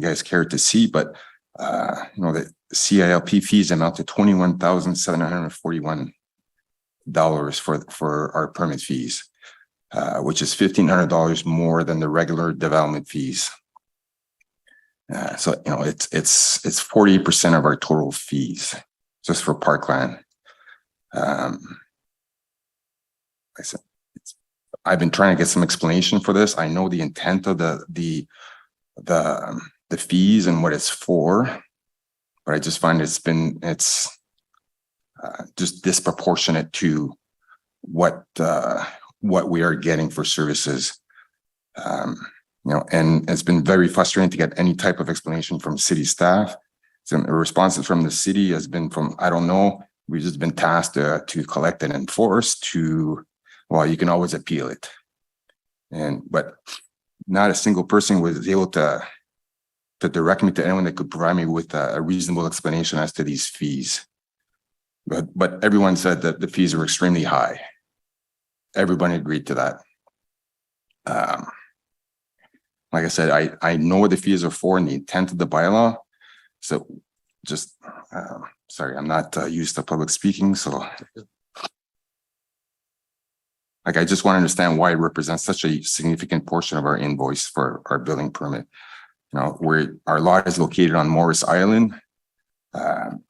guys care to see, but the CILP fees amount to $21,741 for our permit fees, which is $1,500 more than the regular development fees. So it's 40% of our total fees just for parkland. Like I said, I've been trying to get some explanation for this. I know the intent of the fees and what it's for, but I just find it's just disproportionate to what we are getting for services. And it's been very frustrating to get any type of explanation from city staff. Some responses from the city has been from, I don't know, we've just been tasked to collect and enforce well, you can always appeal it. But not a single person was able to direct me to anyone that could provide me with a reasonable explanation as to these fees. But everyone said that the fees were extremely high. Everybody agreed to that. Like I said, I know what the fees are for and the intent of the bylaw. So just, sorry, I'm not used to public speaking. So I just want to understand why it represents such a significant portion of our invoice for our building permit. Where our lot is located on Morris Island,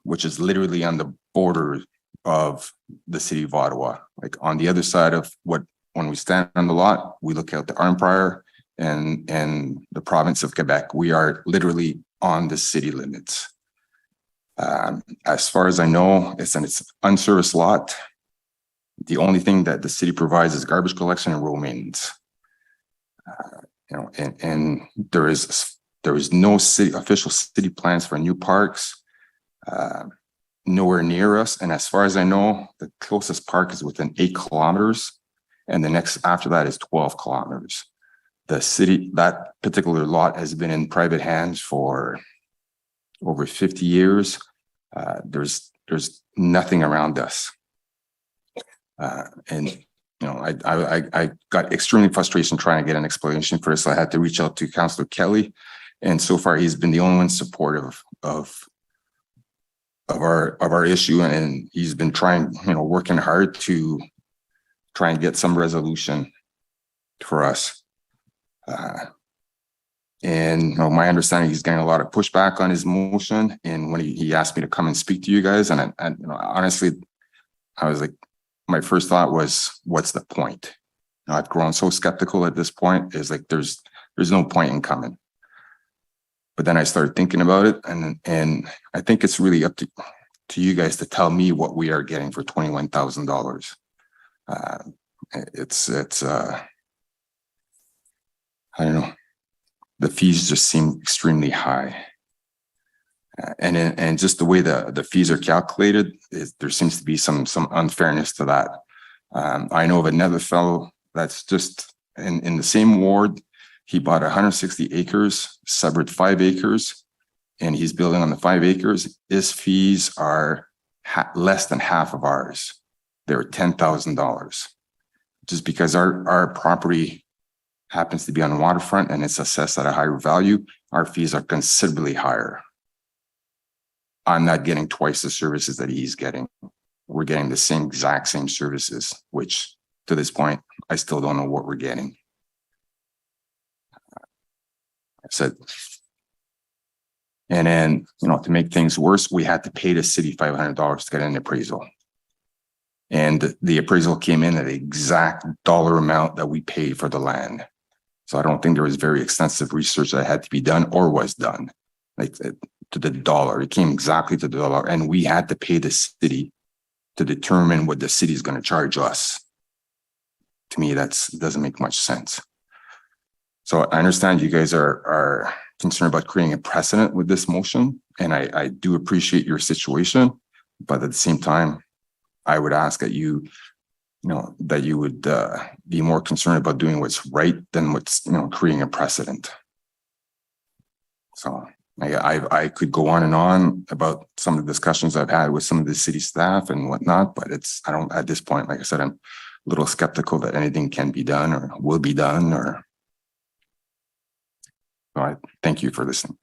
which is literally on the border of the city of Ottawa. Like on the other side of when we stand on the lot, we look out the Arnprior and the province of Quebec. We are literally on the city limits. As far as I know, it's an unserviced lot. The only thing that the city provides is garbage collection and road maintenance. And there is no official city plans for new parks, nowhere near us. And as far as I know, the closest park is within 8 kilometers, and the next after that is 12 kilometers. That particular lot has been in private hands for over 50 years. There's nothing around us. I got extremely frustration trying to get an explanation for this. So I had to reach out to Councillor Kelly, and so far he's been the only one supportive of our issue, and he's been working hard to try and get some resolution for us. My understanding, he's getting a lot of pushback on his motion, and when he asked me to come and speak to you guys, and honestly, I was like, my first thought was, what's the point? I've grown so skeptical at this point. Is like there's no point in coming. But then I started thinking about it, and I think it's really up to you guys to tell me what we are getting for $21,000. I don't know. The fees just seem extremely high. And just the way the fees are calculated, there seems to be some unfairness to that. I know of another fellow that's just in the same ward. He bought 160 acres, severed 5 acres, and he's building on the 5 acres. His fees are less than half of ours. They're $10,000, just because our property happens to be on the waterfront and it's assessed at a higher value. Our fees are considerably higher. I'm not getting twice the services that he's getting. We're getting the exact same services, which to this point, I still don't know what we're getting. I said, and then, to make things worse, we had to pay the city $500 to get an appraisal. And the appraisal came in at the exact dollar amount that we paid for the land. So I don't think there was very extensive research that had to be done or was done. Like to the dollar, it came exactly to the dollar, and we had to pay the city to determine what the city is going to charge us. To me, that doesn't make much sense. So I understand you guys are concerned about creating a precedent with this motion, and I do appreciate your situation, but at the same time, I would ask that you would be more concerned about doing what's right than what's creating a precedent. So I could go on and on about some of the discussions I've had with some of the city staff and whatnot, but at this point, like I said, I'm a little skeptical that anything can be done or will be done. So I thank you for listening.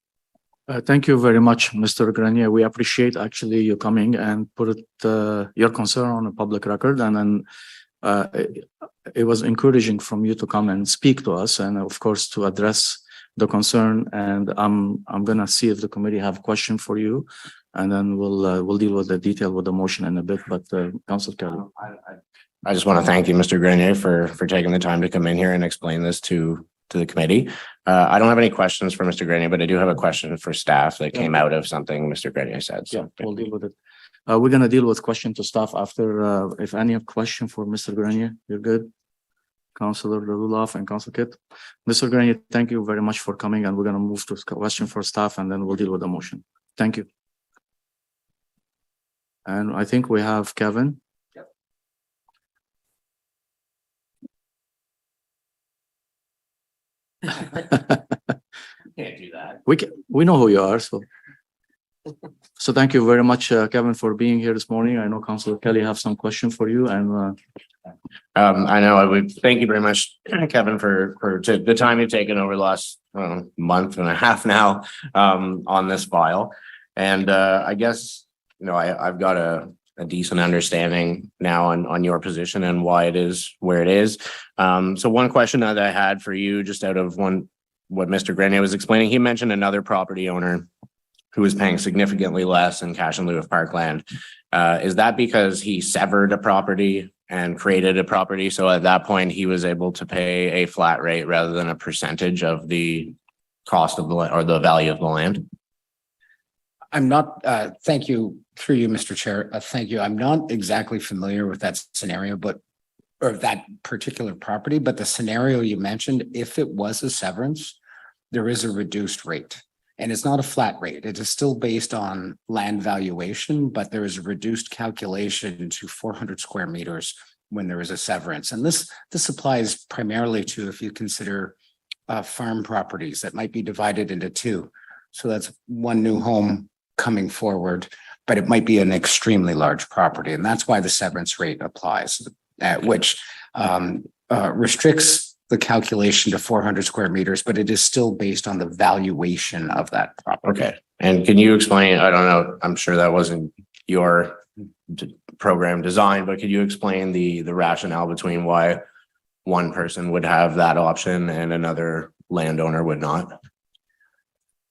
Thank you very much, Mr. Grenier. We appreciate actually you coming and put your concern on a public record, and then it was encouraging from you to come and speak to us, and of course to address the concern. And I'm gonna see if the committee have a question for you, and then we'll deal with the detail with the motion in a bit. But Council Kelly. I just want to thank you, Mr. Grenier, for taking the time to come in here and explain this to the committee. I don't have any questions for Mr. Grenier, but I do have a question for staff that came out of something Mr. Grenier said. So yeah, we'll deal with it. We're gonna deal with question to staff after. If any have question for Mr. Grenier, you're good. Councillor Lulaf and Council Kit. Mr. Grenier, thank you very much for coming, and we're gonna move to question for staff, and then we'll deal with the motion. Thank you. And I think we have Kevin. can't do that. We know who you are, so thank you very much, Kevin, for being here this morning. I know Councillor Kelly have some question for you, and I know I would thank you very much, Kevin, for the time you've taken over the last month and a half now on this file. And I guess I've got a decent understanding now on your position and why it is where it is. So one question that I had for you, just out of what Mr. Grenier was explaining, he mentioned another property owner who was paying significantly less in cash in lieu of parkland. Is that because he severed a property and created a property? So at that point, he was able to pay a flat rate rather than a percentage of the cost of the land or the value of the land? I'm not, thank you, through you, Mr. Chair. Thank you. I'm not exactly familiar with that scenario, or that particular property, but the scenario you mentioned, if it was a severance, there is a reduced rate. And it's not a flat rate. It is still based on land valuation, but there is a reduced calculation to 400 square meters when there is a severance. And this applies primarily to, if you consider farm properties that might be divided into two. So that's one new home coming forward, but it might be an extremely large property. And that's why the severance rate applies, which restricts the calculation to 400 square meters, but it is still based on the valuation of that property. Okay. And can you explain, I don't know, I'm sure that wasn't your program design, but could you explain the rationale between why one person would have that option and another landowner would not?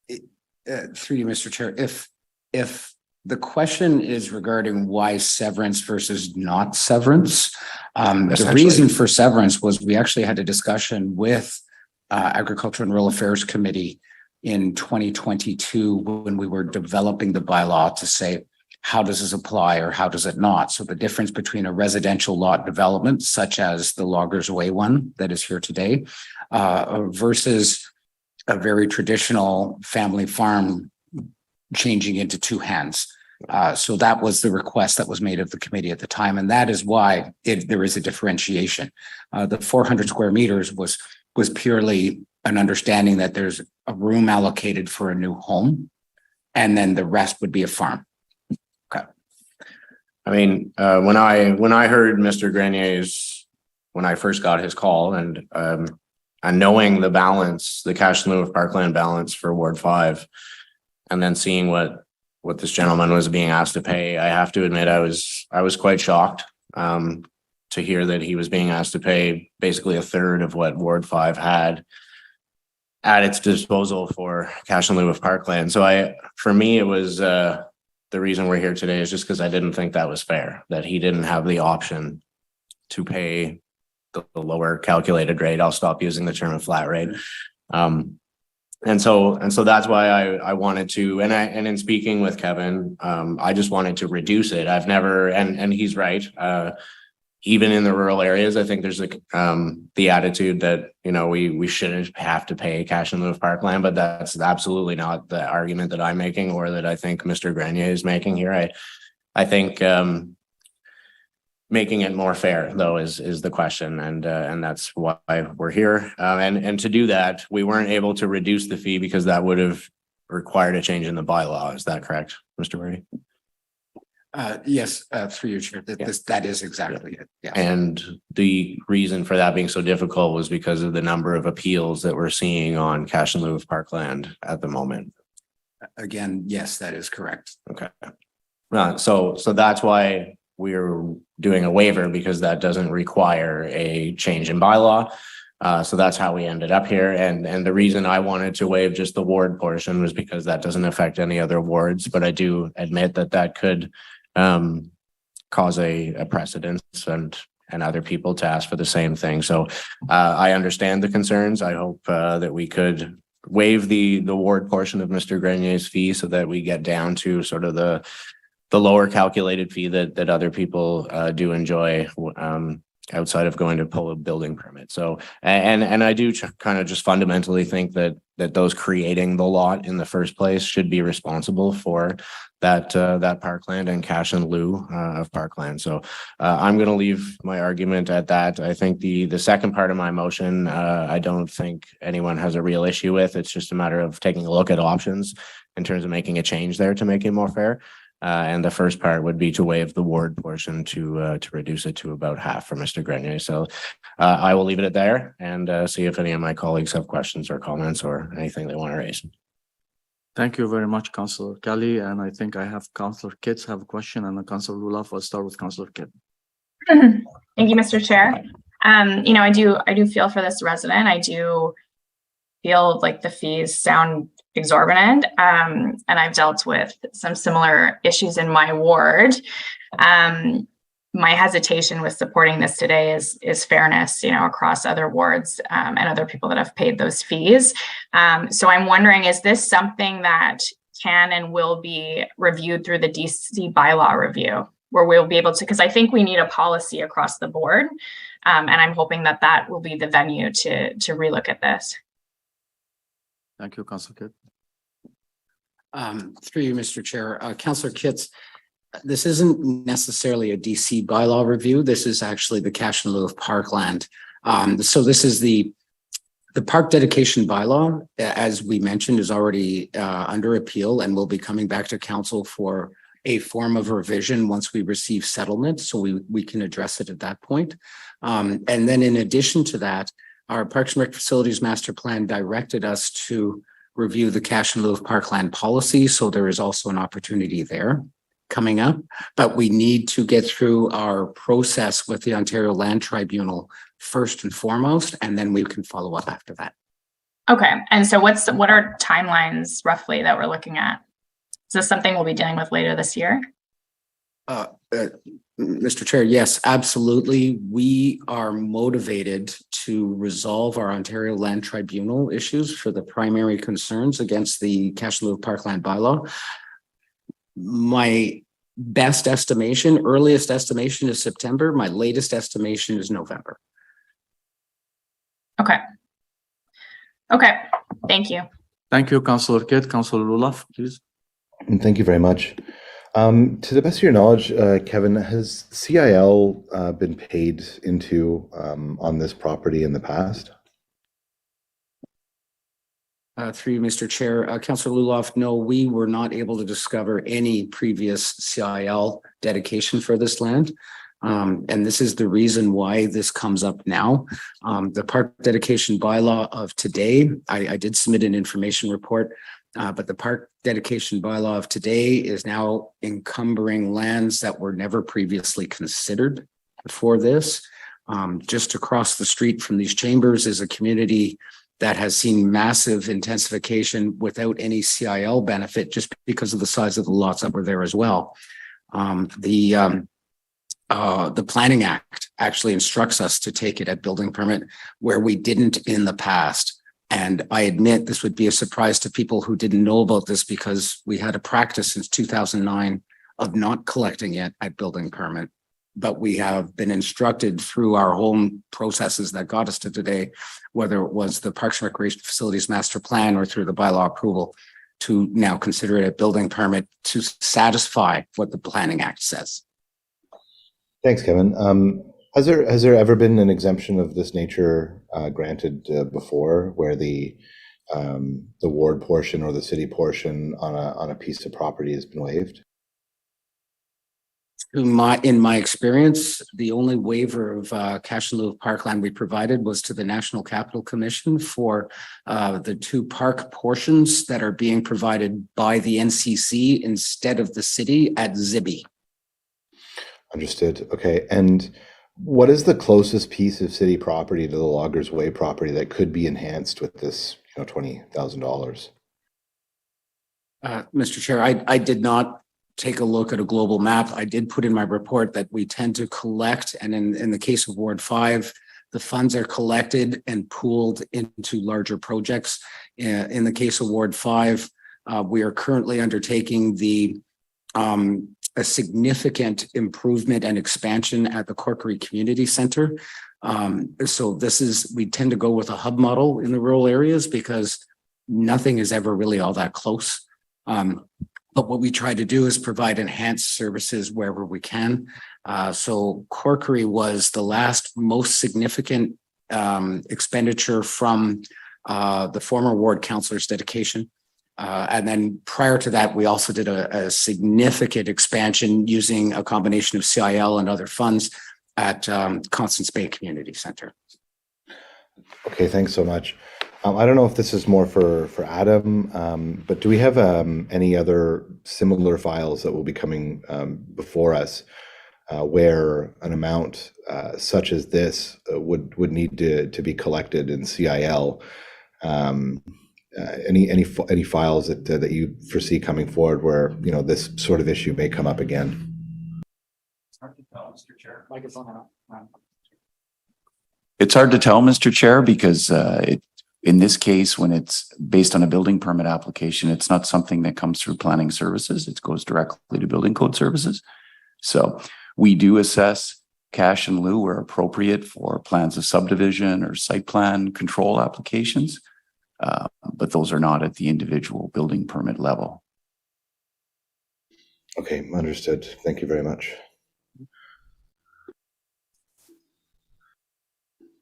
Through you, Mr. Chair, if the question is regarding why severance versus not severance, the reason for severance was we actually had a discussion with Agriculture and Rural Affairs Committee in 2022 when we were developing the bylaw to say, how does this apply or how does it not? So the difference between a residential lot development, such as the Loggers Way one that is here today, versus a very traditional family farm changing into two hands. So that was the request that was made of the committee at the time. And that is why there is a differentiation. The 400 square meters was purely an understanding that there's a room allocated for a new home, and then the rest would be a farm. Okay. I mean, when I heard Mr. Grenier's, when I first got his call, and knowing the balance, the cash in lieu of parkland balance for Ward 5, and then seeing what this gentleman was being asked to pay, I have to admit I was quite shocked to hear that he was being asked to pay basically a third of what Ward 5 had at its disposal for cash in lieu of parkland. So for me, it was the reason we're here today is just because I didn't think that was fair, that he didn't have the option to pay the lower calculated rate. I'll stop using the term of flat rate. And so that's why I wanted to, and in speaking with Kevin, I just wanted to reduce it. I've never, and he's right. Even in the rural areas, I think there's the attitude that, we shouldn't have to pay cash in lieu of parkland, but that's absolutely not the argument that I'm making or that I think Mr. Grenier is making here. I think, making it more fair, though, is the question, and that's why we're here. And to do that, we weren't able to reduce the fee because that would have required a change in the bylaw. Is that correct, Mr. Murray? Yes, through your chair. That is exactly it. Yeah. And the reason for that being so difficult was because of the number of appeals that we're seeing on cash in lieu of parkland at the moment. Again, yes, that is correct. Okay. So that's why we're doing a waiver, because that doesn't require a change in bylaw. So that's how we ended up here. And the reason I wanted to waive just the ward portion was because that doesn't affect any other wards, but I do admit that that could cause a precedence and other people to ask for the same thing. So I understand the concerns. I hope that we could waive the ward portion of Mr. Grenier's fee so that we get down to sort of the lower calculated fee that other people do enjoy outside of going to pull a building permit. So, and I do kind of just fundamentally think that those creating the lot in the first place should be responsible for that parkland and cash in lieu of parkland. So I'm going to leave my argument at that. I think the second part of my motion, I don't think anyone has a real issue with. It's just a matter of taking a look at options in terms of making a change there to make it more fair. And the first part would be to waive the ward portion to reduce it to about half for Mr. Grenier. So I will leave it at there and see if any of my colleagues have questions or comments or anything they want to raise. Thank you very much, Councillor Kelly. And I think I have Councillor Kitts have a question, and then Councillor Lulaf. I'll start with Councillor Kitt. Thank you, Mr. Chair. You know, I do feel for this resident. I do feel like the fees sound exorbitant. And I've dealt with some similar issues in my ward. My hesitation with supporting this today is fairness, you know, across other wards and other people that have paid those fees. So I'm wondering, is this something that can and will be reviewed through the DC bylaw review, where we'll be able to, because I think we need a policy across the board. And I'm hoping that that will be the venue to relook at this. Thank you, Councillor Kitt. Through you, Mr. Chair, Councillor Kitts, this isn't necessarily a DC bylaw review. This is actually the cash in lieu of parkland. So this is the park dedication bylaw, as we mentioned, is already under appeal and will be coming back to council for a form of revision once we receive settlement. So we can address it at that point. And then in addition to that, our Parks and Rec Facilities Master Plan directed us to review the cash in lieu of parkland policy. So there is also an opportunity there coming up, but we need to get through our process with the Ontario Land Tribunal first and foremost, and then we can follow up after that. Okay. And so what are timelines roughly that we're looking at? Is this something we'll be dealing with later this year? Mr. Chair, yes, absolutely. We are motivated to resolve our Ontario Land Tribunal issues for the primary concerns against the cash in lieu of parkland bylaw. My best estimation, earliest estimation is September. My latest estimation is November. Okay. Okay. Thank you. Thank you, Councillor Kitt. Councillor Lulaf, please. And thank you very much. To the best of your knowledge, Kevin, has CIL been paid into on this property in the past? Through you, Mr. Chair, Councillor Luloff, no, we were not able to discover any previous CIL dedication for this land. And this is the reason why this comes up now. The park dedication bylaw of today, I did submit an information report, but the park dedication bylaw of today is now encumbering lands that were never previously considered for this. Just across the street from these chambers is a community that has seen massive intensification without any CIL benefit just because of the size of the lots that were there as well. The Planning Act actually instructs us to take it at building permit where we didn't in the past. And I admit this would be a surprise to people who didn't know about this because we had a practice since 2009 of not collecting it at building permit. But we have been instructed through our own processes that got us to today, whether it was the Parks and Recreation Facilities Master Plan or through the bylaw approval, to now consider it a building permit to satisfy what the Planning Act says. Thanks, Kevin. Has there ever been an exemption of this nature granted before, where the ward portion or the city portion on a piece of property has been waived? In my experience, the only waiver of cash in lieu of parkland we provided was to the National Capital Commission for the two park portions that are being provided by the NCC instead of the city at Zibi. Understood. Okay. And what is the closest piece of city property to the Loggers Way property that could be enhanced with this, $20,000? Mr. Chair, I did not take a look at a global map. I did put in my report that we tend to collect, and in the case of Ward 5, the funds are collected and pooled into larger projects. In the case of Ward 5, we are currently undertaking a significant improvement and expansion at the Corkery Community Center. So we tend to go with a hub model in the rural areas because nothing is ever really all that close. But what we try to do is provide enhanced services wherever we can. So Corkery was the last most significant expenditure from the former ward councillor's dedication. And then prior to that, we also did a significant expansion using a combination of CIL and other funds at Constance Bay Community Center. Okay, thanks so much. I don't know if this is more for Adam, but do we have any other similar files that will be coming before us where an amount such as this would need to be collected in CIL? Any files that you foresee coming forward where this sort of issue may come up again? It's hard to tell, Mr. Chair. Microphone on. It's hard to tell, Mr. Chair, because in this case, when it's based on a building permit application, it's not something that comes through planning services. It goes directly to building code services. So we do assess cash in lieu where appropriate for plans of subdivision or site plan control applications, but those are not at the individual building permit level. Okay, understood. Thank you very much.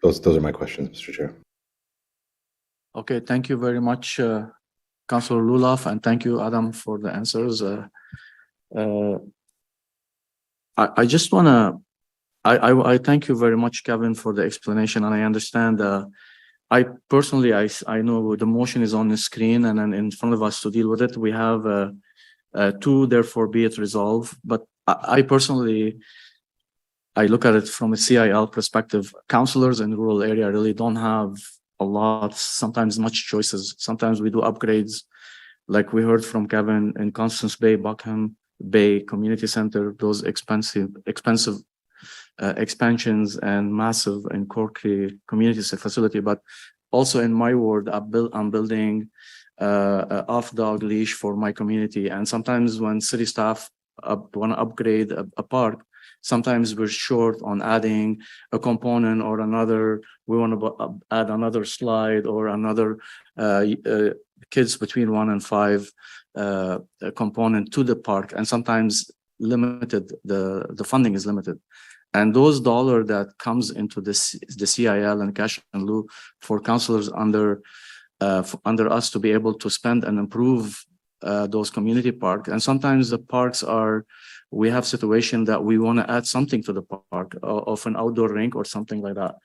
Those are my questions, Mr. Chair. Okay, thank you very much, Councillor Lulaf, and thank you, Adam, for the answers. I just want to, I thank you very much, Kevin, for the explanation, and I understand. I personally, I know the motion is on the screen, and then in front of us to deal with it, we have two, therefore be it resolved. But I personally, I look at it from a CIL perspective. Councillors in rural area really don't have a lot, sometimes much choices. Sometimes we do upgrades, like we heard from Kevin in Constance Bay, Buckham Bay Community Center, those expensive expansions and massive in Corkery Community Facility. But also in my ward, I'm building off-dog leash for my community. And sometimes when city staff want to upgrade a park, sometimes we're short on adding a component or another. We want to add another slide or another kids between 1 and 5 component to the park. And sometimes limited, the funding is limited. And those dollars that comes into the CIL and cash in lieu for councillors under us to be able to spend and improve those community parks. And sometimes the parks we have situation that we want to add something to the park of an outdoor rink or something like that.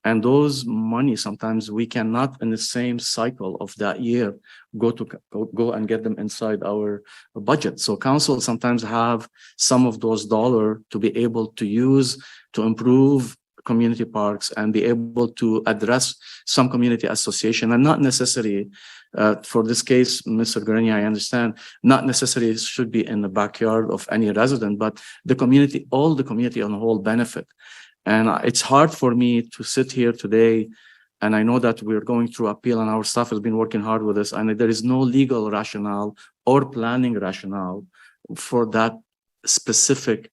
And those money, sometimes we cannot in the same cycle of that year go and get them inside our budget. So council sometimes have some of those dollars to be able to use to improve community parks and be able to address some community association, and not necessarily for this case, Mr. Grenier, I understand, not necessarily should be in the backyard of any resident, but the community, all the community on the whole benefit. And it's hard for me to sit here today, and I know that we're going through appeal and our staff has been working hard with this, and there is no legal rationale or planning rationale for that specific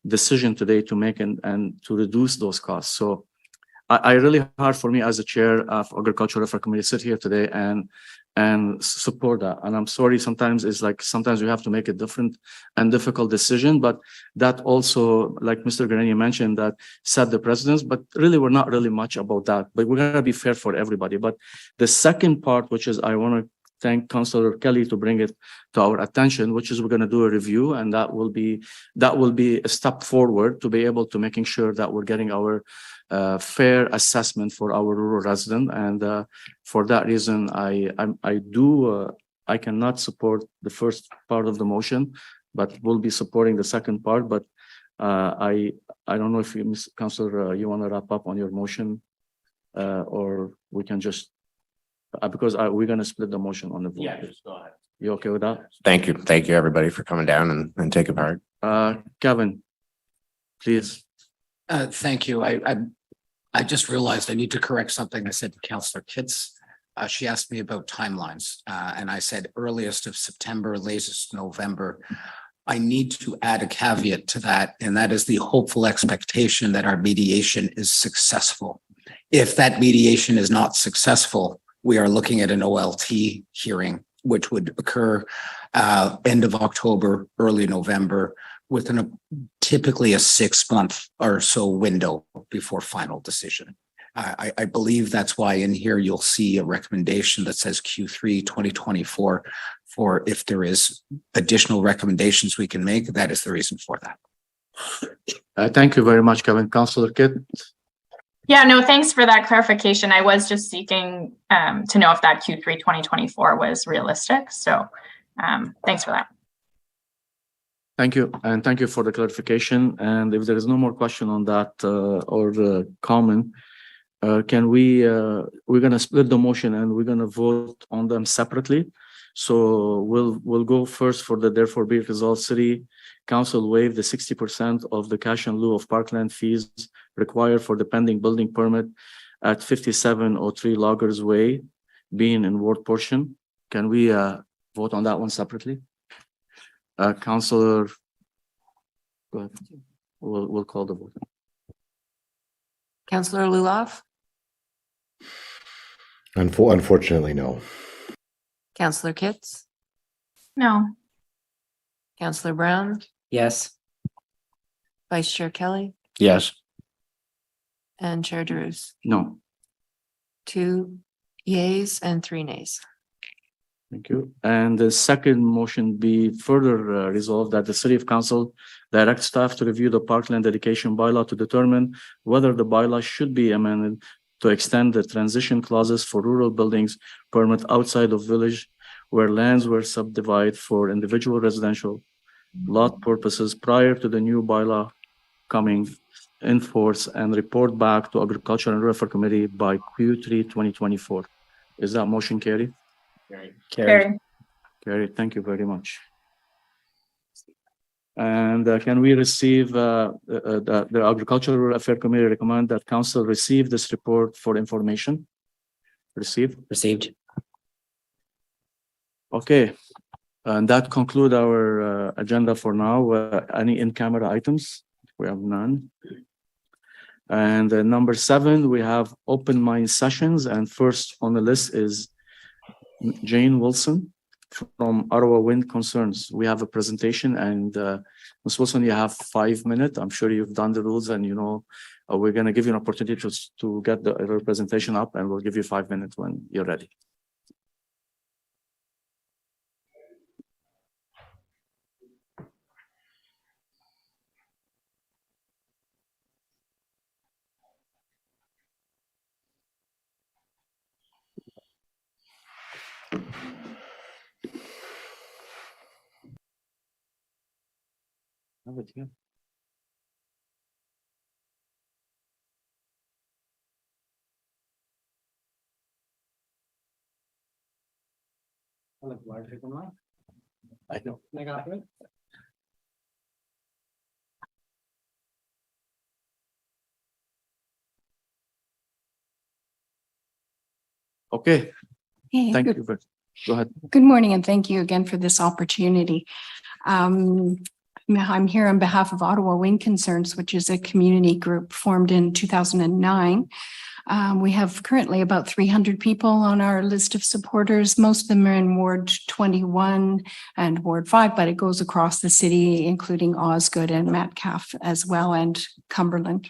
decision today to make and to reduce those costs. So I really hard for me as a chair of Agricultural Welfare Committee to sit here today and support that. And I'm sorry, sometimes it's like, sometimes we have to make a different and difficult decision, but that also, like Mr. Grenier mentioned, that set the precedence, but really we're not really much about that, but we're going to be fair for everybody. But the second part, which is I want to thank Councillor Kelly to bring it to our attention, which is we're going to do a review, and that will be a step forward to be able to making sure that we're getting our fair assessment for our rural resident. And for that reason, I cannot support the first part of the motion, but will be supporting the second part. But I don't know if you, Councillor, you want to wrap up on your motion, or we can just because we're going to split the motion on the vote. Yeah, just go ahead. You okay with that? Thank you. Thank you, everybody, for coming down and taking part. Kevin, please. Thank you. I just realized I need to correct something I said to Councillor Kitts. She asked me about timelines, and I said earliest of September, latest November. I need to add a caveat to that, and that is the hopeful expectation that our mediation is successful. If that mediation is not successful, we are looking at an OLT hearing, which would occur end of October, early November, within typically a 6-month or so window before final decision. I believe that's why in here you'll see a recommendation that says Q3 2024 for if there is additional recommendations we can make. That is the reason for that. Thank you very much, Kevin. Councillor Kidd. Yeah, no, thanks for that clarification. I was just seeking to know if that Q3 2024 was realistic. So thanks for that. Thank you. And thank you for the clarification. And if there is no more question on that or comment, can we're going to split the motion and we're going to vote on them separately. So we'll go first for the therefore be resolved City Council waive the 60% of the cash in lieu of parkland fees required for the pending building permit at 5703 Loggers Way, being in ward portion. Can we vote on that one separately? Councillor, go ahead. We'll call the vote. Councillor Lulov? Unfortunately, no. Councillor Kitts? No. Councillor Brown? Yes. Vice Chair Kelly? Yes. And Chair Drews? No. 2 yeas and 3 nays. Thank you. And the second motion be further resolved that the City of Council direct staff to review the parkland dedication bylaw to determine whether the bylaw should be amended to extend the transition clauses for rural buildings permit outside of village where lands were subdivided for individual residential lot purposes prior to the new bylaw coming in force and report back to Agriculture and Welfare Committee by Q3 2024. Is that motion carried? Carried. Carried. Thank you very much. And can we receive the Agricultural Affairs Committee recommend that Council receive this report for information? Received. Okay. And that concludes our agenda for now. Any in-camera items? We have none. And number 7, we have open mind sessions. And first on the list is Jane Wilson from Ottawa Wind Concerns. We have a presentation, and Ms. Wilson, you have 5 minutes. I'm sure you've done the rules, and you know we're going to give you an opportunity to get the presentation up, and we'll give you 5 minutes when you're ready. Have it here. I know. Okay, Hey, thank good, you. Go ahead. good morning, and thank you again for this opportunity. I'm here on behalf of Ottawa Wind Concerns, which is a community group formed in 2009. We have currently about 300 people on our list of supporters. Most of them are in Ward 21 and Ward 5, but it goes across the city, including Osgood and Metcalfe as well, and Cumberland.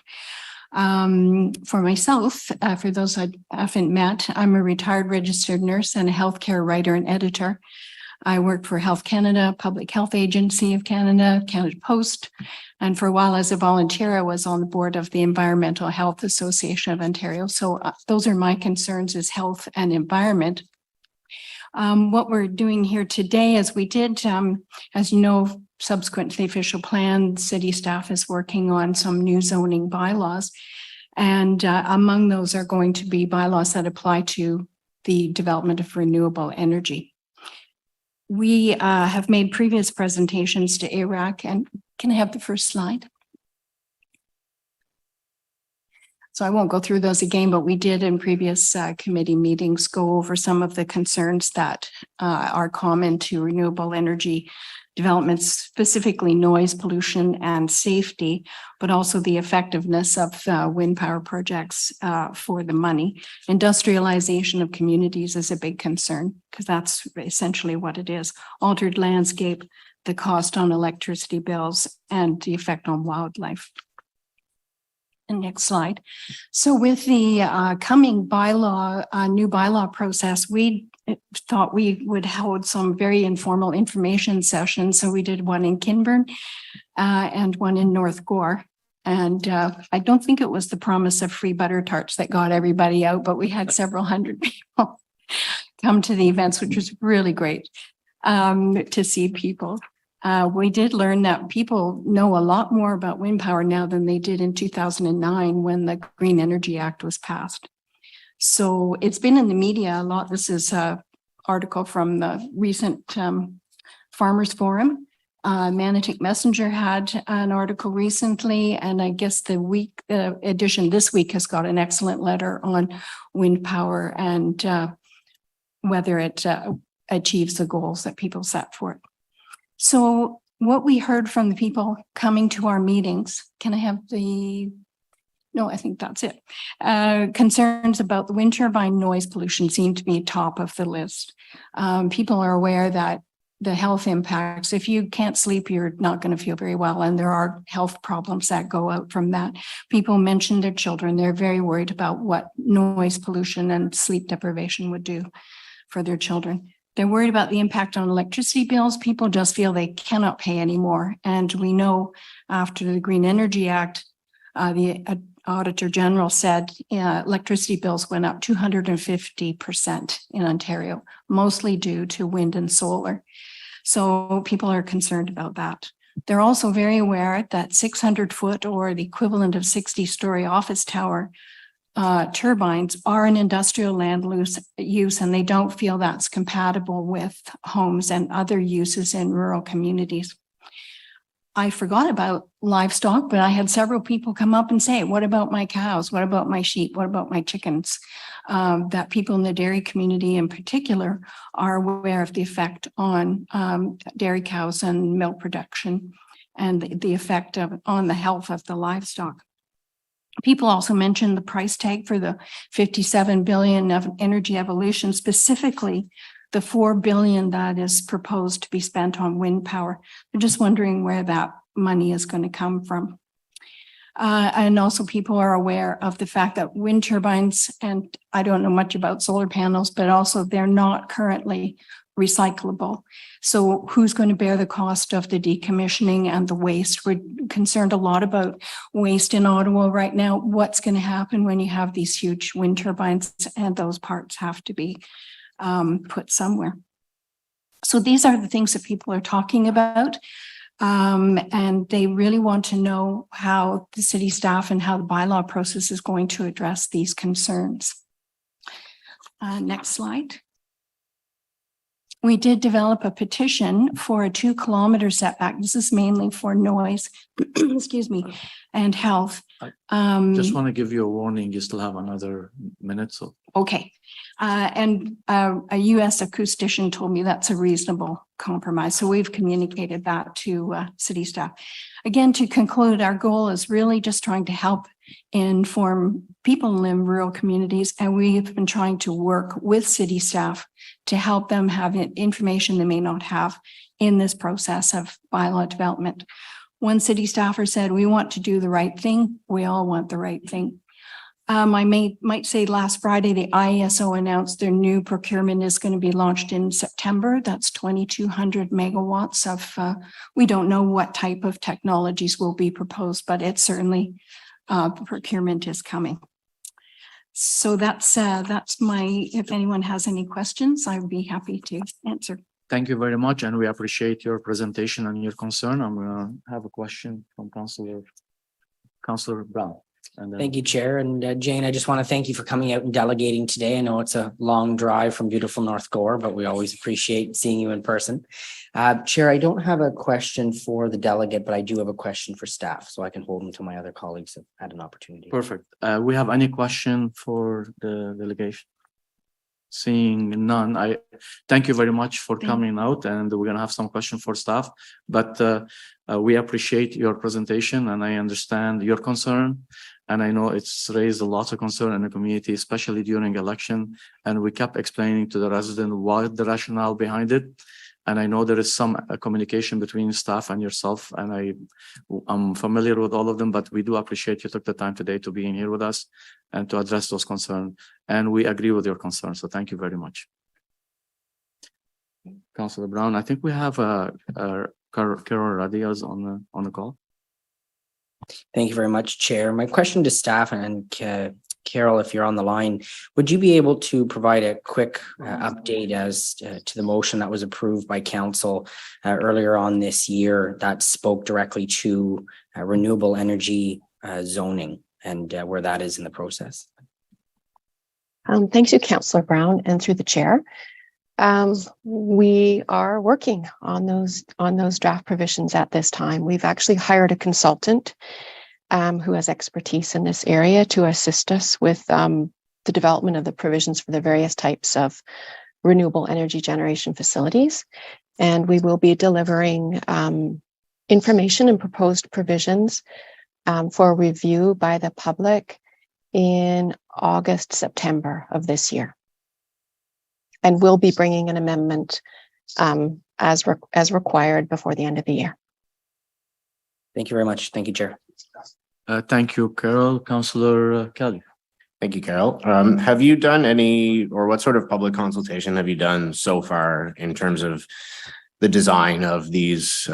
For myself, for those I haven't met, I'm a retired registered nurse and a healthcare writer and editor. I worked for Health Canada, Public Health Agency of Canada, Canada Post, and for a while as a volunteer, I was on the board of the Environmental Health Association of Ontario. So those are my concerns, is health and environment. What we're doing here today is we did, as you know, subsequent to the official plan, city staff is working on some new zoning bylaws. And among those are going to be bylaws that apply to the development of renewable energy. We have made previous presentations to ARAC, and can I have the first slide? So I won't go through those again, but we did in previous committee meetings go over some of the concerns that are common to renewable energy developments, specifically noise pollution and safety, but also the effectiveness of wind power projects for the money. Industrialization of communities is a big concern because that's essentially what it is. Altered landscape, the cost on electricity bills, and the effect on wildlife. And next slide. So with the coming bylaw, new bylaw process, we thought we would hold some very informal information sessions. So we did one in Kinburn and one in North Gore. And I don't think it was the promise of free butter tarts that got everybody out, but we had several hundred people come to the events, which was really great to see people. We did learn that people know a lot more about wind power now than they did in 2009 when the Green Energy Act was passed. So it's been in the media a lot. This is an article from the recent Farmers Forum. Manotick Messenger had an article recently, and I guess the week edition this week has got an excellent letter on wind power and whether it achieves the goals that people set for it. So what we heard from the people coming to our meetings, can I have the, no, I think that's it. Concerns about the wind turbine noise pollution seem to be top of the list. People are aware that the health impacts, if you can't sleep, you're not going to feel very well. And there are health problems that go out from that. People mention their children. They're very worried about what noise pollution and sleep deprivation would do for their children. They're worried about the impact on electricity bills. People just feel they cannot pay anymore. And we know after the Green Energy Act, the Auditor General said electricity bills went up 250% in Ontario, mostly due to wind and solar. So people are concerned about that. They're also very aware that 600-foot or the equivalent of 60-story office tower turbines are an industrial land use, and they don't feel that's compatible with homes and other uses in rural communities. I forgot about livestock, but I had several people come up and say, what about my cows? What about my sheep? What about my chickens? That people in the dairy community in particular are aware of the effect on dairy cows and milk production and the effect on the health of the livestock. People also mentioned the price tag for the $57 billion of energy evolution, specifically the $4 billion that is proposed to be spent on wind power. They're just wondering where that money is going to come from. And also people are aware of the fact that wind turbines, and I don't know much about solar panels, but also they're not currently recyclable. So who's going to bear the cost of the decommissioning and the waste? We're concerned a lot about waste in Ottawa right now. What's going to happen when you have these huge wind turbines and those parts have to be put somewhere? So these are the things that people are talking about. And they really want to know how the city staff and how the bylaw process is going to address these concerns. Next slide. We did develop a petition for a 2-kilometer setback. This is mainly for noise, excuse me, and health. Just want to give you a warning. You still have another minute. So Okay. And a US acoustician told me that's a reasonable compromise. So we've communicated that to city staff. Again, to conclude, our goal is really just trying to help inform people in rural communities. And we've been trying to work with city staff to help them have information they may not have in this process of bylaw development. One city staffer said, we want to do the right thing. We all want the right thing. I might say last Friday, the IESO announced their new procurement is going to be launched in September. That's 2,200 megawatts of, we don't know what type of technologies will be proposed, but it's certainly, procurement is coming. So that's if anyone has any questions, I would be happy to answer. Thank you very much, and we appreciate your presentation and your concern. I'm gonna have a question from Councillor Brown. And then Thank you, Chair. And Jane, I just want to thank you for coming out and delegating today. I know it's a long drive from beautiful North Gore, but we always appreciate seeing you in person. Chair, I don't have a question for the delegate, but I do have a question for staff, so I can hold them until my other colleagues have had an opportunity. perfect. We have any question for the delegation? Seeing none, I thank you very much for coming out, and we're gonna have some question for staff. But we appreciate your presentation, and I understand your concern. And I know it's raised a lot of concern in the community, especially during election. And we kept explaining to the resident what the rationale behind it. And I know there is some communication between staff and yourself, and I'm familiar with all of them, but we do appreciate you took the time today to be in here with us and to address those concerns. And we agree with your concerns. So thank you very much. Councillor Brown, I think we have Carol Radias on the call. Thank you very much, Chair. My question to staff and Carol, if you're on the line, would you be able to provide a quick update as to the motion that was approved by council earlier on this year that spoke directly to renewable energy zoning and where that is in the process? Thank you, Councillor Brown, and through the chair. We are working on those draft provisions at this time. We've actually hired a consultant who has expertise in this area to assist us with the development of the provisions for the various types of renewable energy generation facilities. And we will be delivering information and proposed provisions for review by the public in August, September of this year. And we'll be bringing an amendment as required before the end of the year. Thank you very much. Thank you, Chair. Thank you, Carol. Councillor Kelly. Thank you, Carol. Have you done any, or what sort of public consultation have you done so far in terms of the design of these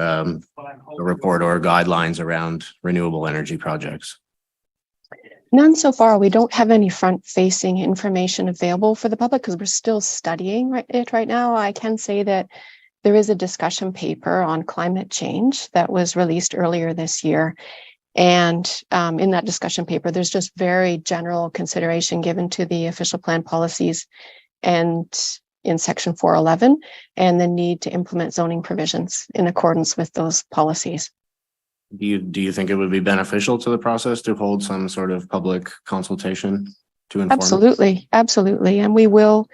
report or guidelines around renewable energy projects? None so far. We don't have any front-facing information available for the public because we're still studying it right now. I can say that there is a discussion paper on climate change that was released earlier this year. And in that discussion paper, there's just very general consideration given to the official plan policies and in section 411 and the need to implement zoning provisions in accordance with those policies. Do you think it would be beneficial to the process to hold some sort of public consultation to inform? Absolutely. And we will,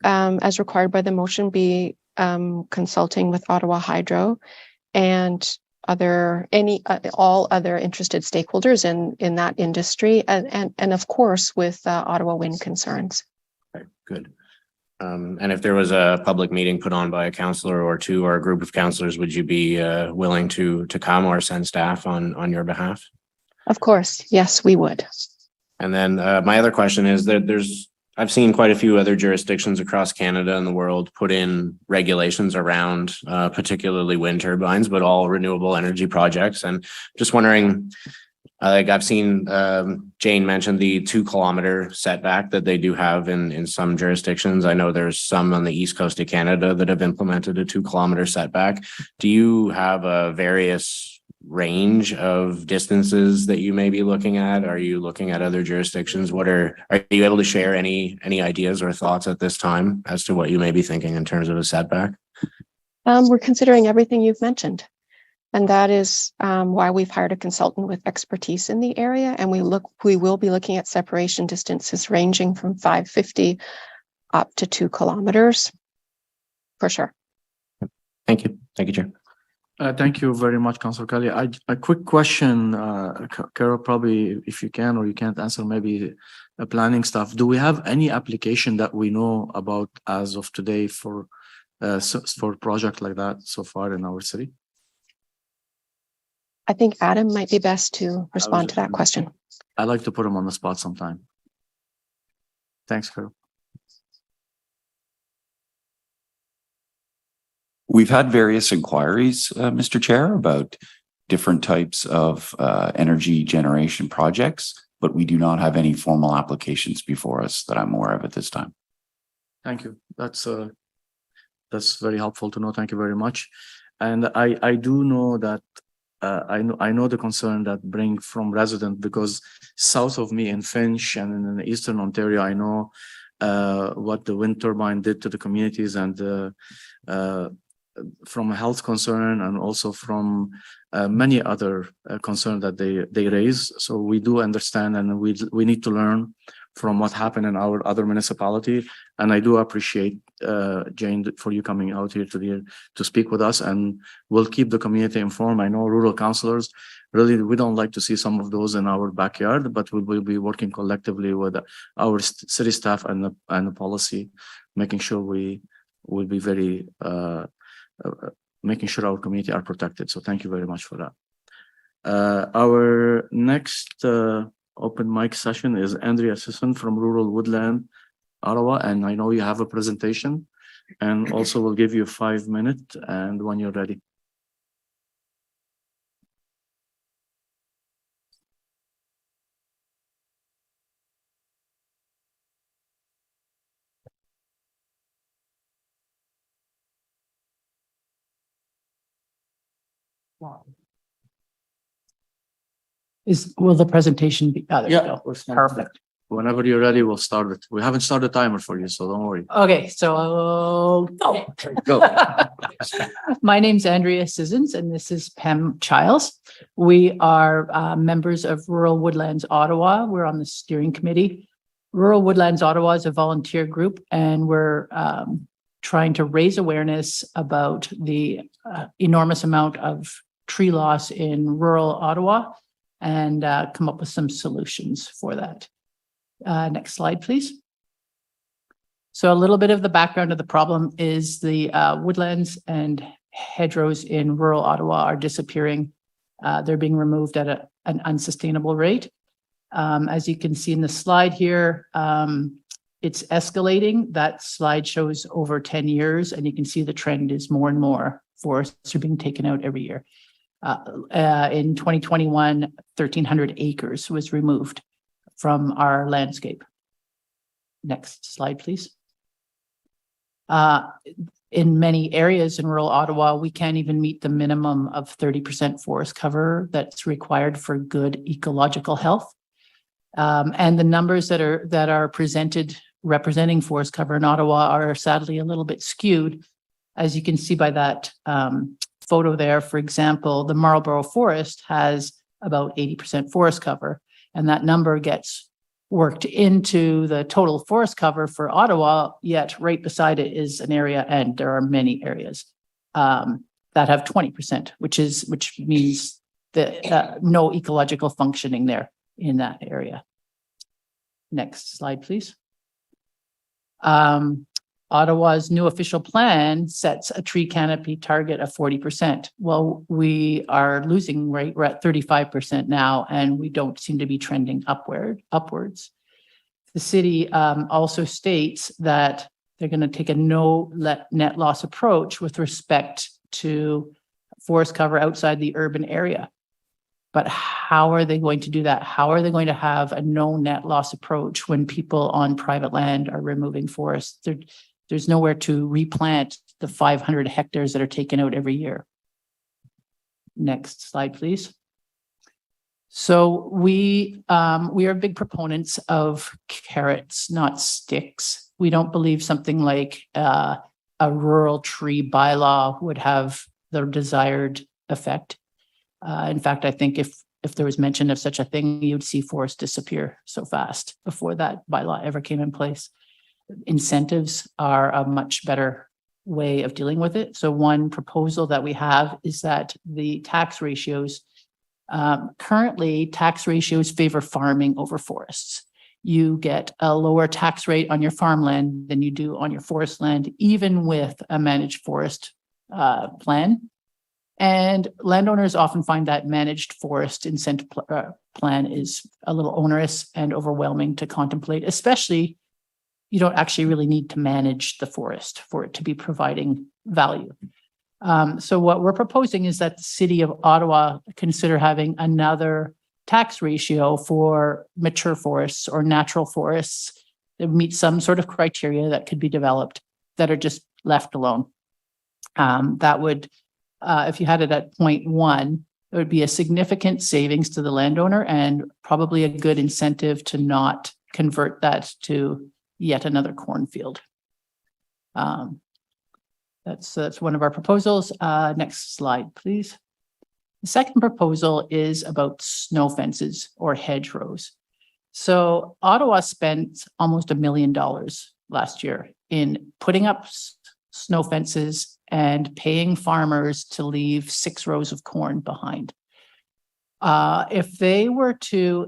as required by the motion, be consulting with Ottawa Hydro and all other interested stakeholders in that industry and of course with Ottawa Wind concerns. Okay, good. And if there was a public meeting put on by a councillor or two or a group of councillors, would you be willing to come or send staff on your behalf? Of course, yes, we would. And then my other question is that I've seen quite a few other jurisdictions across Canada and the world put in regulations around particularly wind turbines, but all renewable energy projects. And just wondering, like I've seen Jane mentioned the 2 kilometer setback that they do have in some jurisdictions. I know there's some on the east coast of Canada that have implemented a 2 kilometer setback. Do you have a various range of distances that you may be looking at? Are you looking at other jurisdictions? Are you able to share any ideas or thoughts at this time as to what you may be thinking in terms of a setback? We're considering everything you've mentioned. And that is why we've hired a consultant with expertise in the area. And we will be looking at separation distances ranging from 550 up to 2 kilometers for sure. Thank you. Thank you, Chair. Thank you very much, Councillor Kelly. A quick question, Carol, probably if you can or you can't answer, maybe planning stuff. Do we have any application that we know about as of today for a project like that so far in our city? I think Adam might be best to respond to that question. I like to put him on the spot sometime. Thanks, Carol. We've had various inquiries, Mr. Chair, about different types of energy generation projects, but we do not have any formal applications before us that I'm aware of at this time. Thank you. That's very helpful to know. Thank you very much. And I do know that I know the concern that bring from resident, because south of me in Finch and in Eastern Ontario, I know what the wind turbine did to the communities, and from a health concern and also from many other concerns that they raise. So we do understand, and we need to learn from what happened in our other municipality. And I do appreciate Jane for you coming out here to speak with us, and we'll keep the community informed. I know rural councillors, really, we don't like to see some of those in our backyard, but we will be working collectively with our city staff and the policy, making sure we will be very making sure our community are protected. So thank you very much for that. Our next open mic session is Andrea Sisson from Rural Woodland, Ottawa, and I know you have a presentation, and also we'll give you 5 minutes and when you're ready. Will the presentation be? Oh, there you go. Perfect. Whenever you're ready, we'll start it. We haven't started the timer for you, so don't worry. Okay, so go. Go. My name's Andrea Sissons, and this is Pam Childs. We are members of Rural Woodlands Ottawa. We're on the steering committee. Rural Woodlands Ottawa is a volunteer group, and we're trying to raise awareness about the enormous amount of tree loss in rural Ottawa, and come up with some solutions for that. Next slide, please. So a little bit of the background of the problem is the woodlands and hedgerows in rural Ottawa are disappearing. They're being removed at an unsustainable rate. As you can see in the slide here, it's escalating. That slide shows over 10 years, and you can see the trend is more and more forests are being taken out every year. In 2021, 1,300 acres was removed from our landscape. Next slide, please. In many areas in rural Ottawa, we can't even meet the minimum of 30% forest cover that's required for good ecological health. And the numbers that are presented representing forest cover in Ottawa are sadly a little bit skewed. As you can see by that photo there, for example, the Marlborough Forest has about 80% forest cover, and that number gets worked into the total forest cover for Ottawa, yet right beside it is an area, and there are many areas that have 20%, which means that no ecological functioning there in that area. Next slide, please. Ottawa's new official plan sets a tree canopy target of 40%. Well, we are losing rate. We're at 35% now, and we don't seem to be trending upwards. The city also states that they're going to take a no net loss approach with respect to forest cover outside the urban area. But how are they going to do that? How are they going to have a no net loss approach when people on private land are removing forests? There's nowhere to replant the 500 hectares that are taken out every year. Next slide, please. So we are big proponents of carrots, not sticks. We don't believe something like a rural tree bylaw would have the desired effect. In fact, I think if there was mention of such a thing, you'd see forests disappear so fast before that bylaw ever came in place. Incentives are a much better way of dealing with it. So one proposal that we have is that the tax ratios, currently tax ratios favor farming over forests. You get a lower tax rate on your farmland than you do on your forest land, even with a managed forest plan. And landowners often find that managed forest incentive plan is a little onerous and overwhelming to contemplate, especially you don't actually really need to manage the forest for it to be providing value. So what we're proposing is that the city of Ottawa consider having another tax ratio for mature forests or natural forests that meet some sort of criteria that could be developed that are just left alone. That would, if you had it at 0.1, it would be a significant savings to the landowner and probably a good incentive to not convert that to yet another cornfield. That's one of our proposals. Next slide, please. The second proposal is about snow fences or hedgerows. So Ottawa spent almost $1 million last year in putting up snow fences and paying farmers to leave 6 rows of corn behind. If they were to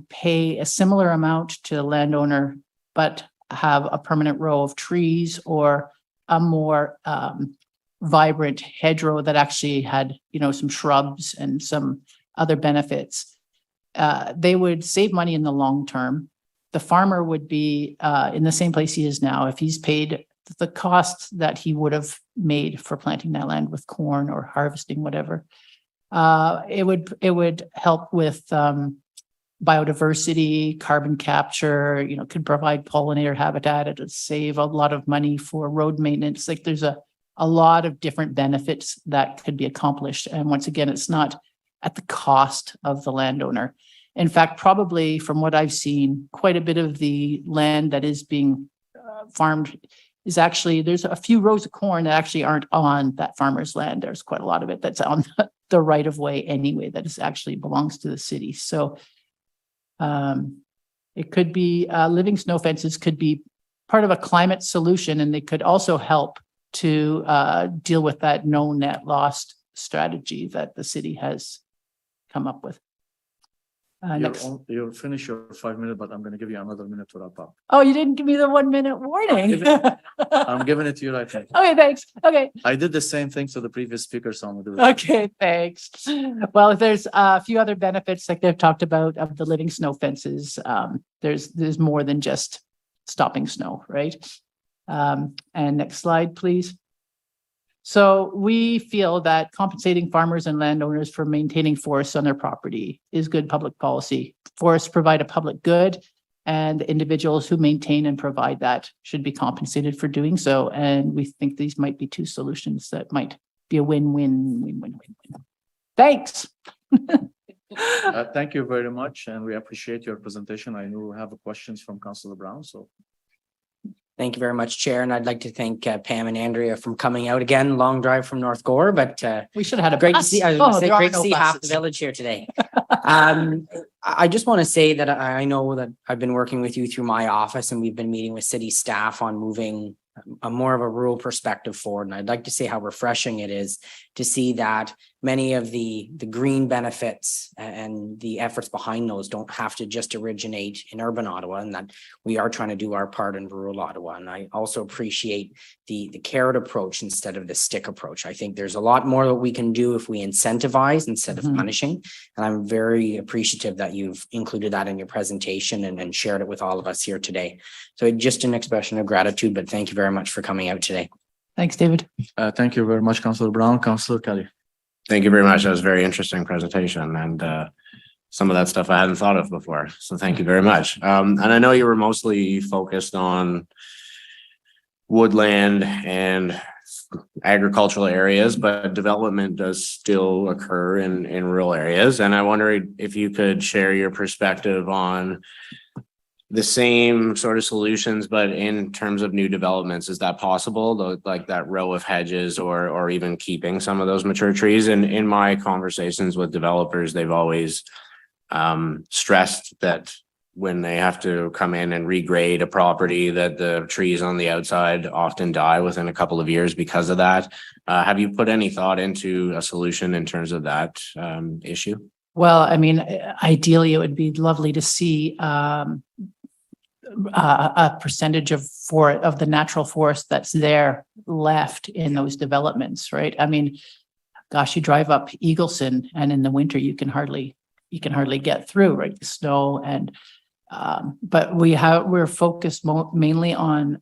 pay a similar amount to the landowner, but have a permanent row of trees or a more vibrant hedgerow that actually had, some shrubs and some other benefits, they would save money in the long term. The farmer would be in the same place he is now if he's paid the cost that he would have made for planting that land with corn or harvesting whatever. It would help with biodiversity, carbon capture, could provide pollinator habitat. It would save a lot of money for road maintenance. Like there's a lot of different benefits that could be accomplished. And once again, it's not at the cost of the landowner. In fact, probably from what I've seen, quite a bit of the land that is being farmed is actually, there's a few rows of corn that actually aren't on that farmer's land. There's quite a lot of it that's on the right of way anyway, that is actually belongs to the city. So it could be living snow fences could be part of a climate solution, and they could also help to deal with that no net loss strategy that the city has come up with. You'll finish your 5 minutes, but I'm going to give you another minute to wrap up. Oh, you didn't give me the 1 minute warning. I'm giving it to you right now. Okay, thanks. Okay. I did the same thing to the previous speaker, so I'm going to do it. Okay, thanks. Well, there's a few other benefits like they've talked about of the living snow fences. There's more than just stopping snow, right? And next slide, please. So we feel that compensating farmers and landowners for maintaining forests on their property is good public policy. Forests provide a public good, and individuals who maintain and provide that should be compensated for doing so. And we think these might be 2 solutions that might be a win-win. Thanks. Thank you very much, and we appreciate your presentation. I know we have questions from Councillor Brown, so. Thank you very much, Chair. And I'd like to thank Pam and Andrea from coming out again. Long drive from North Gore, but we should have had a great bus. to see. I was going to say great to see half the buses. village here today. I just want to say that I know that I've been working with you through my office, and we've been meeting with city staff on moving a more of a rural perspective forward. And I'd like to say how refreshing it is to see that many of the green benefits and the efforts behind those don't have to just originate in urban Ottawa, and that we are trying to do our part in rural Ottawa. And I also appreciate the carrot approach instead of the stick approach. I think there's a lot more that we can do if we incentivize instead of punishing. And I'm very appreciative that you've included that in your presentation and shared it with all of us here today. So just an expression of gratitude, but thank you very much for coming out today. Thanks, David. Thank you very much, Councillor Brown. Councillor Kelly. Thank you very much. That was a very interesting presentation, and some of that stuff I hadn't thought of before. So thank you very much. And I know you were mostly focused on woodland and agricultural areas, but development does still occur in rural areas. And I wondered if you could share your perspective on the same sort of solutions, but in terms of new developments. Is that possible, like that row of hedges or even keeping some of those mature trees? And in my conversations with developers, they've always stressed that when they have to come in and regrade a property, that the trees on the outside often die within a couple of years because of that. Have you put any thought into a solution in terms of that issue? Well, I mean, ideally, it would be lovely to see a percentage of the natural forest that's there left in those developments, right? I mean, gosh, you drive up Eagleson and in the winter you can hardly get through, right? The snow and but we're focused mainly on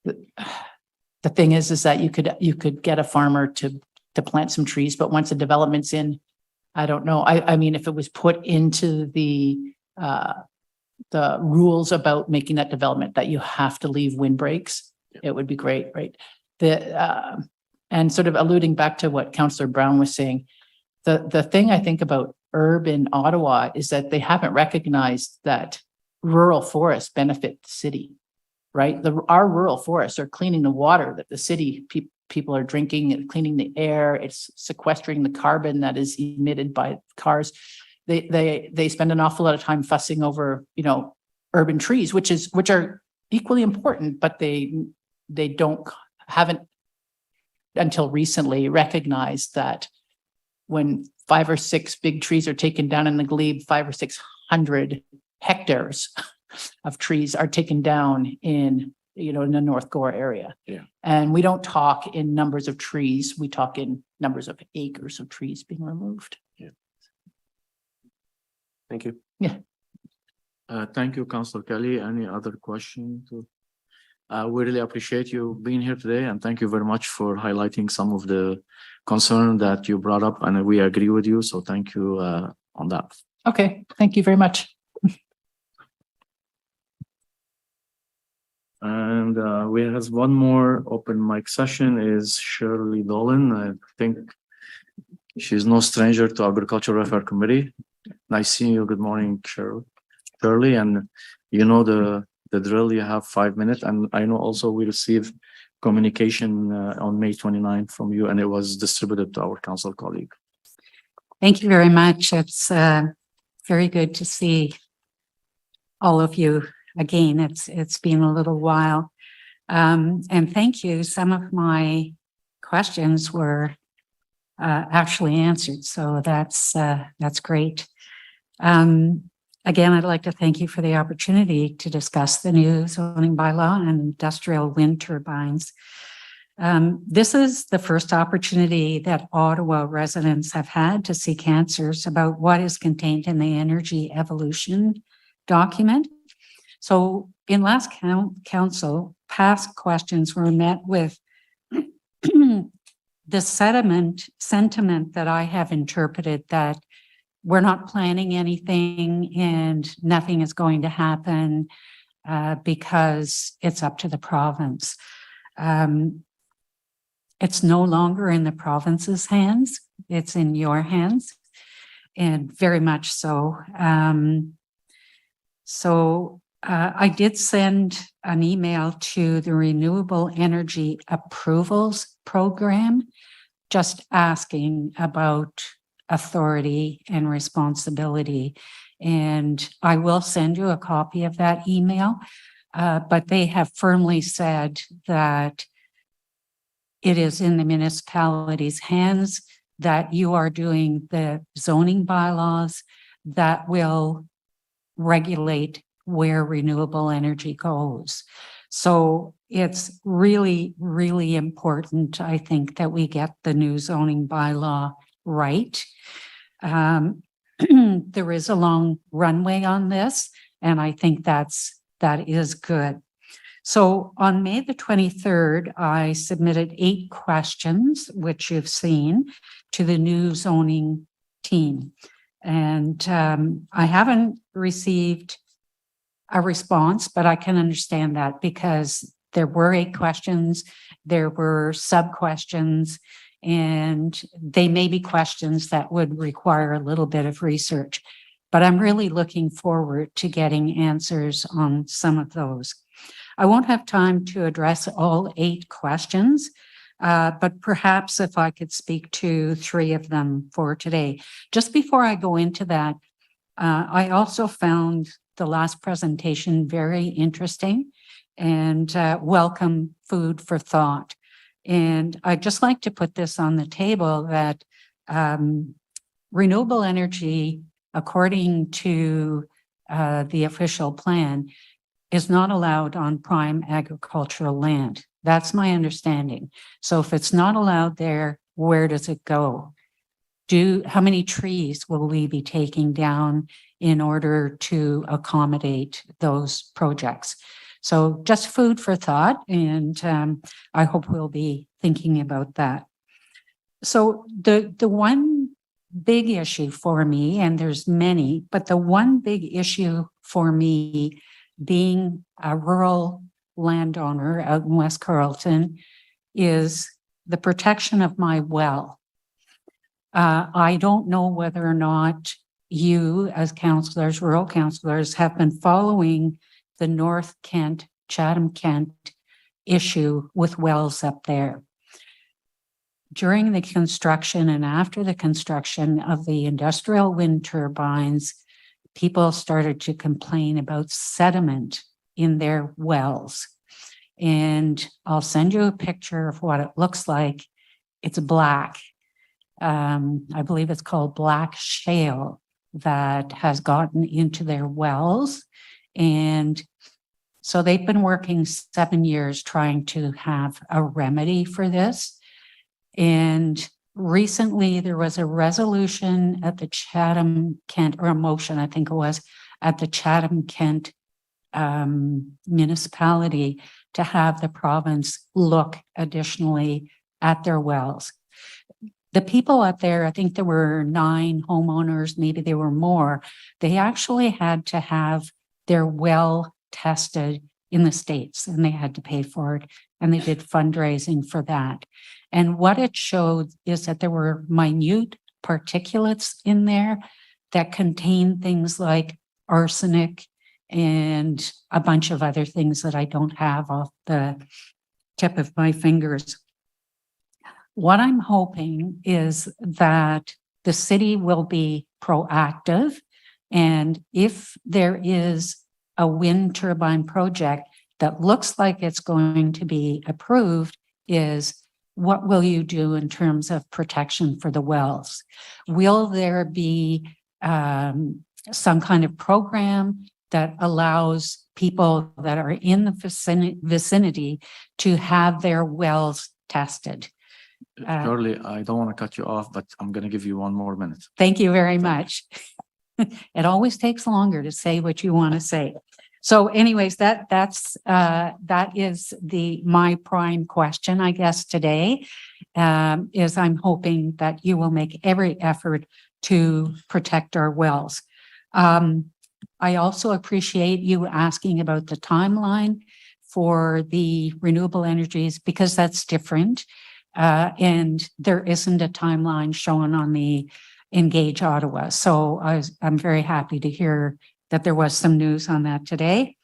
the thing is that you could get a farmer to plant some trees, but once the development's in, I don't know. I mean, if it was put into the rules about making that development that you have to leave windbreaks, it would be great, right? And sort of alluding back to what Councillor Brown was saying, the thing I think about urban Ottawa is that they haven't recognized that rural forests benefit the city, right? Our rural forests are cleaning the water that the city people are drinking, and cleaning the air. It's sequestering the carbon that is emitted by cars. They spend an awful lot of time fussing over, urban trees, which are equally important, but they haven't until recently recognized that when 5 or 6 big trees are taken down in the glebe, 500 or 600 hectares of trees are taken down in the North Gore area. Yeah. And we don't talk in numbers of trees. We talk in numbers of acres of trees being removed. Yeah. Thank you. Yeah. Thank you, Councillor Kelly. Any other question? We really appreciate you being here today, and thank you very much for highlighting some of the concern that you brought up, and we agree with you. So thank you on that. Okay, thank you very much. And we have one more open mic session is Shirley Dolan. I think she's no stranger to Agricultural Welfare Committee. Nice seeing you. Good morning, Shirley. And the drill, you have 5 minutes. And I know also we received communication on May 29th from you, and it was distributed to our council colleague. Thank you very much. It's very good to see all of you again. It's been a little while. And thank you. Some of my questions were actually answered. So that's great. Again, I'd like to thank you for the opportunity to discuss the new zoning bylaw and industrial wind turbines. This is the first opportunity that Ottawa residents have had to seek answers about what is contained in the energy evolution document. So in last council, past questions were met with the sentiment that I have interpreted that we're not planning anything and nothing is going to happen because it's up to the province. It's no longer in the province's hands. It's in your hands, and very much so. I did send an email to the Renewable Energy Approvals Program, just asking about authority and responsibility. And I will send you a copy of that email, but they have firmly said that it is in the municipality's hands, that you are doing the zoning bylaws that will regulate where renewable energy goes. So it's really, really important, I think, that we get the new zoning bylaw right. There is a long runway on this, and I think that is good. So on May the 23rd, I submitted 8 questions, which you've seen, to the new zoning team. And I haven't received a response, but I can understand that because there were 8 questions, there were sub-questions, and they may be questions that would require a little bit of research. But I'm really looking forward to getting answers on some of those. I won't have time to address all 8 questions, but perhaps if I could speak to 3 of them for today. Just before I go into that, I also found the last presentation very interesting and welcome food for thought. And I'd just like to put this on the table that renewable energy, according to the official plan, is not allowed on prime agricultural land. That's my understanding. So if it's not allowed there, where does it go? How many trees will we be taking down in order to accommodate those projects? So just food for thought, and I hope we'll be thinking about that. So the one big issue for me, and there's many, but the one big issue for me being a rural landowner out in West Carleton is the protection of my well. I don't know whether or not you as councillors, rural councillors, have been following the North Kent, Chatham Kent issue with wells up there. During the construction and after the construction of the industrial wind turbines, people started to complain about sediment in their wells. And I'll send you a picture of what it looks like. It's black. I believe it's called black shale that has gotten into their wells. And so they've been working 7 years trying to have a remedy for this. And recently there was a resolution at the Chatham Kent, or a motion, I think it was, at the Chatham Kent municipality to have the province look additionally at their wells. The people out there, I think there were 9 homeowners, maybe there were more, they actually had to have their well tested in the States, and they had to pay for it, and they did fundraising for that. And what it showed is that there were minute particulates in there that contained things like arsenic and a bunch of other things that I don't have off the tip of my fingers. What I'm hoping is that the city will be proactive, and if there is a wind turbine project that looks like it's going to be approved, is what will you do in terms of protection for the wells? Will there be some kind of program that allows people that are in the vicinity to have their wells tested? Shirley, I don't want to cut you off, but I'm going to give you 1 more minute. Thank you very much. It always takes longer to say what you want to say. So anyways, that is my prime question, I guess, today, is I'm hoping that you will make every effort to protect our wells. I also appreciate you asking about the timeline for the renewable energies, because that's different. And there isn't a timeline shown on the Engage Ottawa. So I'm very happy to hear that there was some news on that today.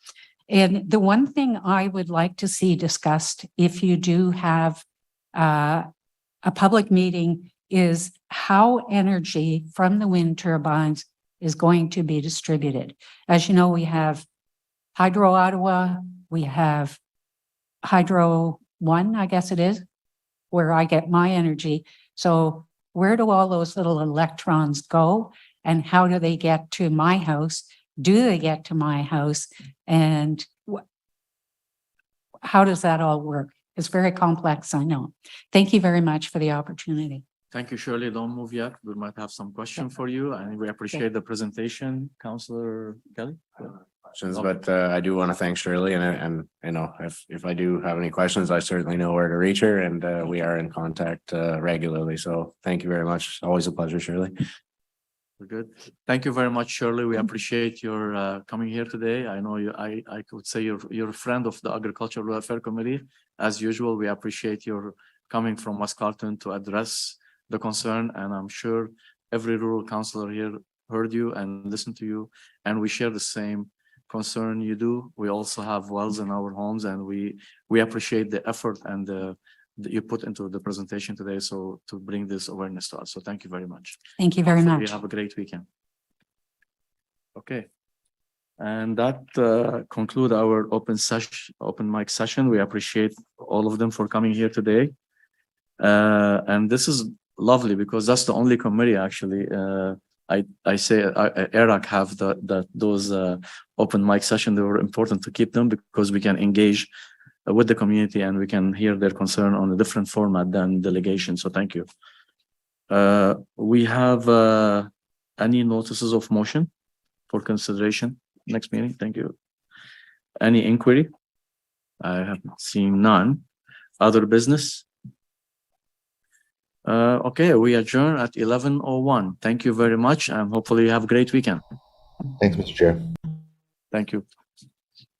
And the one thing I would like to see discussed, if you do have a public meeting, is how energy from the wind turbines is going to be distributed. As you know, we have Hydro Ottawa, we have Hydro One, I guess it is, where I get my energy. So where do all those little electrons go, and how do they get to my house? Do they get to my house? And how does that all work? It's very complex, I know. Thank you very much for the opportunity. Thank you, Shirley. Don't move yet. We might have some question for you, and we appreciate the presentation. Councillor Kelly? Questions, but I do want to thank Shirley, and you know, if I do have any questions, I certainly know where to reach her, and we are in contact regularly. So thank you very much. Always a pleasure, Shirley. We're good. Thank you very much, Shirley. We appreciate your coming here today. I know you. I could say you're a friend of the Agricultural Welfare Committee. As usual, we appreciate your coming from West Carleton to address the concern, and I'm sure every rural councillor here heard you and listened to you, and we share the same concern you do. We also have wells in our homes, and we appreciate the effort and that you put into the presentation today, so to bring this awareness to us. So thank you very much. Thank you very much. Have a great weekend. Okay. And that conclude our open mic session. We appreciate all of them for coming here today. And this is lovely, because that's the only committee actually. I say ERAC have those open mic session. They were important to keep them, because we can engage with the community, and we can hear their concern on a different format than delegation. So thank you. We have any notices of motion for consideration next meeting? Thank you. Any inquiry? I have seen none. Other business? Okay, we adjourn at 11:01. Thank you very much, and hopefully you have a great weekend. Thanks, Mr. Chair. Thank you.